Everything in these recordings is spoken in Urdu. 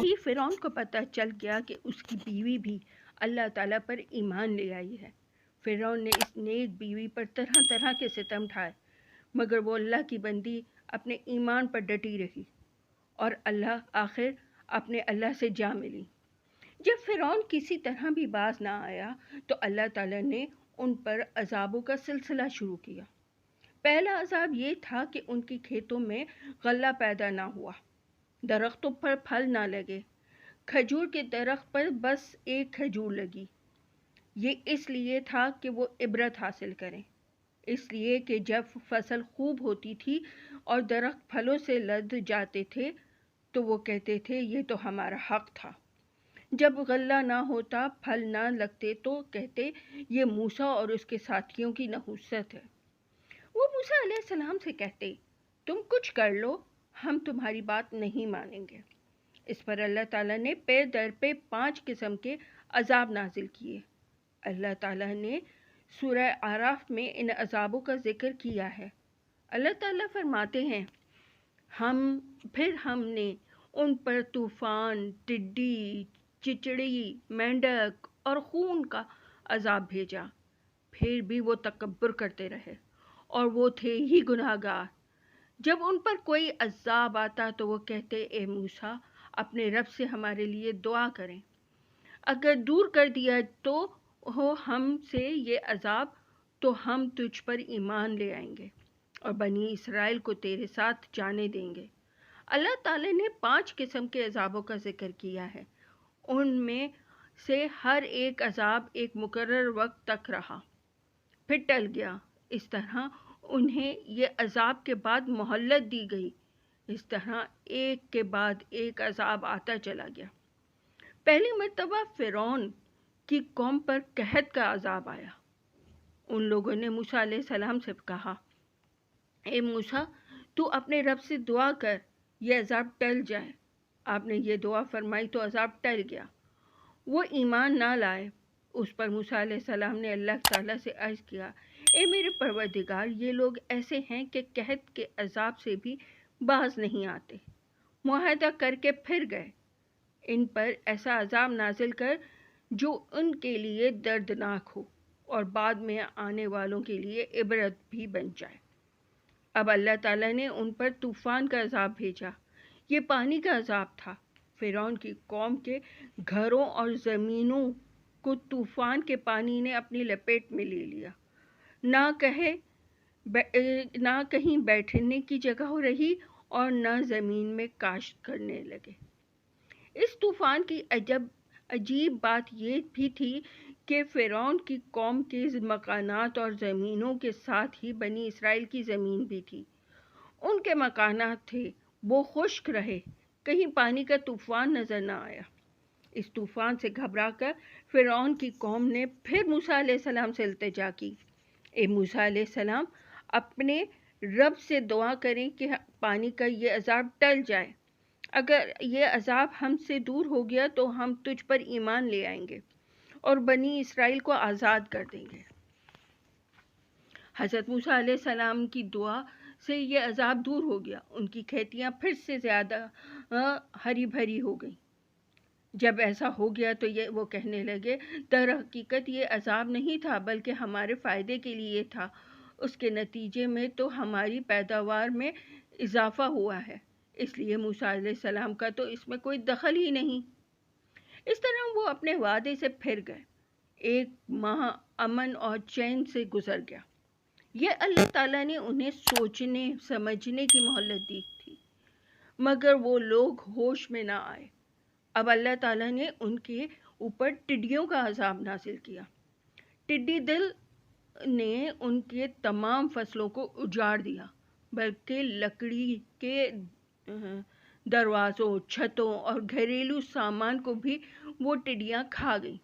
ہی فرعون کو پتہ چل گیا کہ اس کی بیوی بھی اللہ تعالیٰ پر ایمان لے آئی ہے۔ فرعون نے اس نیک بیوی پر طرح طرح کے ستم ڈھائے، مگر وہ اللہ کی بندی اپنے ایمان پر ڈٹی رہی اور آخر اپنے اللہ سے جا ملی۔ جب فرعون کسی طرح بھی باز نہ آیا تو اللہ تعالیٰ نے ان پر عذابوں کا سلسلہ شروع کیا۔ پہلا عذاب یہ تھا کہ ان کے کھیتوں میں غلہ پیدا نہ ہوا، درختوں پر پھل نہ لگے۔ کھجور کے درخت پر بس ایک کھجور لگی۔ یہ اس لیے تھا کہ وہ عبرت حاصل کریں، اس لیے کہ جب فصل خوب ہوتی تھی اور درخت پھلوں سے لد جاتے تھے تو وہ کہتے تھے یہ تو ہمارا حق تھا۔ جب غلہ نہ ہوتا، پھل نہ لگتے تو کہتے یہ موسیٰ اور اس کے ساتھیوں کی نحوست ہے۔ وہ موسیٰ علیہ السلام سے کہتے تم کچھ کر لو، ہم تمہاری بات نہیں مانیں گے۔ اس پر اللہ تعالیٰ نے پے در پہ 5 قسم کے عذاب نازل کیے۔ اللہ تعالیٰ نے سورہ اعراف میں ان عذابوں کا ذکر کیا ہے۔ اللہ تعالیٰ فرماتے ہیں پھر ہم نے ان پر طوفان، ٹڈی، چچڑی، مینڈک اور خون کا عذاب بھیجا، پھر بھی وہ تکبر کرتے رہے اور وہ تھے ہی گناہ گار۔ جب ان پر کوئی عذاب آتا تو وہ کہتے اے موسیٰ اپنے رب سے ہمارے لیے دعا کریں، اگر دور کر دیا تو ہو ہم سے یہ عذاب تو ہم تجھ پر ایمان لے آئیں گے اور بنی اسرائیل کو تیرے ساتھ جانے دیں گے۔ اللہ تعالیٰ نے 5 قسم کے عذابوں کا ذکر کیا ہے، ان میں سے ہر ایک عذاب ایک مقرر وقت تک رہا، پھر ٹل گیا۔ اس طرح انہیں یہ عذاب کے بعد مہلت دی گئی، اس طرح ایک کے بعد ایک عذاب آتا چلا گیا۔ پہلی مرتبہ فرعون کی قوم پر قحط کا عذاب آیا۔ ان لوگوں نے موسیٰ علیہ السلام سے کہا اے موسیٰ تو اپنے رب سے دعا کر یہ عذاب ٹل جائے۔ آپ نے یہ دعا فرمائی تو عذاب ٹل گیا۔ وہ ایمان نہ لائے۔ اس پر موسیٰ علیہ السلام نے اللہ تعالیٰ سے عرض کیا اے میرے پروردگار، یہ لوگ ایسے ہیں کہ قحط کے عذاب سے بھی باز نہیں آتے، معاہدہ کر کے پھر گئے۔ ان پر ایسا عذاب نازل کر جو ان کے لیے دردناک ہو اور بعد میں آنے والوں کے لیے عبرت بھی بن جائے۔ اب اللہ تعالیٰ نے ان پر طوفان کا عذاب بھیجا۔ یہ پانی کا عذاب تھا۔ فرعون کی قوم کے گھروں اور زمینوں کو طوفان کے پانی نے اپنی لپیٹ میں لے لیا، نہ کہیں بیٹھنے کی جگہ رہی اور نہ زمین میں کاشت کرنے لگے۔ اس طوفان کی عجیب بات یہ بھی تھی کہ فرعون کی قوم کے مکانات اور زمینوں کے ساتھ ہی بنی اسرائیل کی زمین بھی تھی۔ ان کے مکانات تھے، وہ خشک رہے، کہیں پانی کا طوفان نظر نہ آیا۔ اس طوفان سے گھبرا کر فرعون کی قوم نے پھر موسیٰ علیہ السلام سے التجا کی اے موسیٰ علیہ السلام اپنے رب سے دعا کریں کہ پانی کا یہ عذاب ٹل جائے، اگر یہ عذاب ہم سے دور ہو گیا تو ہم تجھ پر ایمان لے آئیں گے اور بنی اسرائیل کو آزاد کر دیں گے۔ حضرت موسیٰ علیہ السلام کی دعا سے یہ عذاب دور ہو گیا، ان کی کھیتیاں پھر سے زیادہ ہری بھری ہو گئیں۔ جب ایسا ہو گیا تو وہ کہنے لگے در حقیقت یہ عذاب نہیں تھا بلکہ ہمارے فائدے کے لیے تھا، اس کے نتیجے میں تو ہماری پیداوار میں اضافہ ہوا ہے، اس لیے موسیٰ علیہ السلام کا تو اس میں کوئی دخل ہی نہیں۔ اس طرح وہ اپنے وعدے سے پھر گئے۔ 1 ماہ امن اور چین سے گزر گیا۔ یہ اللہ تعالیٰ نے انہیں سوچنے سمجھنے کی مہلت دی تھی، مگر وہ لوگ ہوش میں نہ آئے۔ اب اللہ تعالیٰ نے ان کے اوپر ٹڈیوں کا عذاب نازل کیا۔ ٹڈی دل نے ان کے تمام فصلوں کو اجاڑ دیا، بلکہ لکڑی کے دروازوں، چھتوں اور گھریلو سامان کو بھی وہ ٹڈیاں کھا گئیں۔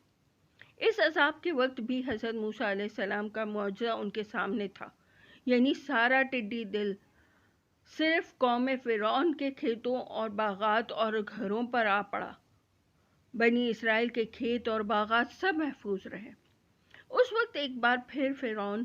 اس عذاب کے وقت بھی حضرت موسیٰ علیہ السلام کا معجزہ ان کے سامنے تھا، یعنی سارا ٹڈی دل صرف قوم فرعون کے کھیتوں اور باغات اور گھروں پر آ پڑا۔ بنی اسرائیل کے کھیت اور باغات سب محفوظ رہے۔ اس وقت ایک بار پھر فرعون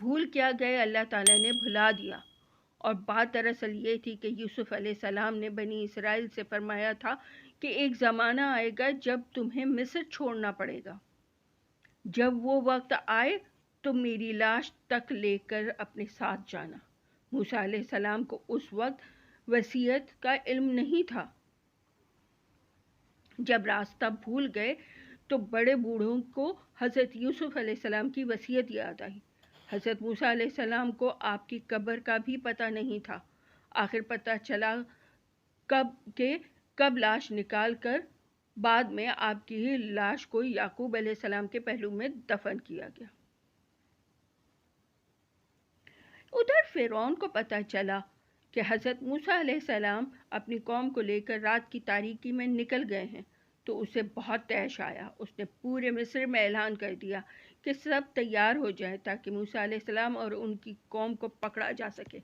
بھول کیا گئے اللہ تعالیٰ نے بھلا دیا، اور بات دراصل یہ تھی کہ یوسف علیہ السلام نے بنی اسرائیل سے فرمایا تھا کہ ایک زمانہ آئے گا جب تمہیں مصر چھوڑنا پڑے گا، جب وہ وقت آئے تو میری لاش تک لے کر اپنے ساتھ جانا۔ موسیٰ علیہ السلام کو اس وقت وصیت کا علم نہیں تھا۔ جب راستہ بھول گئے تو بڑے بوڑھوں کو حضرت یوسف علیہ السلام کی وصیت یاد آئی۔ حضرت موسیٰ علیہ السلام کو آپ کی قبر کا بھی پتہ نہیں تھا۔ آخر پتہ چلا کب لاش نکال کر بعد میں آپ کی لاش کو یعقوب علیہ السلام کے پہلو میں دفن کیا گیا۔ ادھر فرعون کو پتہ چلا کہ حضرت موسیٰ علیہ السلام اپنی قوم کو لے کر رات کی تاریکی میں نکل گئے ہیں، تو اسے بہت طیش آیا۔ اس نے پورے مصر میں اعلان کر دیا کہ سب تیار ہو جائیں تاکہ موسیٰ علیہ السلام اور ان کی قوم کو پکڑا جا سکے۔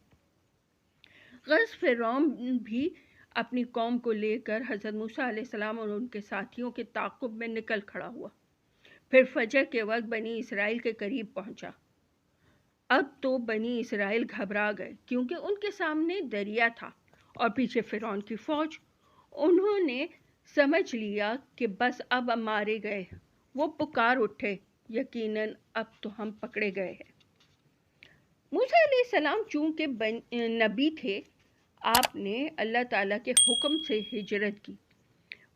غرض فرعون بھی اپنی قوم کو لے کر حضرت موسیٰ علیہ السلام اور ان کے ساتھیوں کے تعاقب میں نکل کھڑا ہوا۔ پھر فجر کے وقت بنی اسرائیل کے قریب پہنچا۔ اب تو بنی اسرائیل گھبرا گئے کیونکہ ان کے سامنے دریا تھا اور پیچھے فرعون کی فوج۔ انہوں نے سمجھ لیا کہ بس اب مارے گئے۔ وہ پکار اٹھے، یقیناً اب تو ہم پکڑے گئے ہیں۔ موسیٰ علیہ السلام چونکہ نبی تھے، آپ نے اللہ تعالیٰ کے حکم سے ہجرت کی۔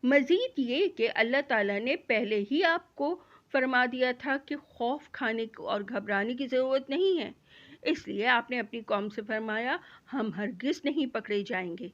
مزید یہ کہ اللہ تعالیٰ نے پہلے ہی آپ کو فرما دیا تھا کہ خوف کھانے اور گھبرانے کی ضرورت نہیں ہے، اس لیے آپ نے اپنی قوم سے فرمایا ہم ہرگز نہیں پکڑے جائیں گے۔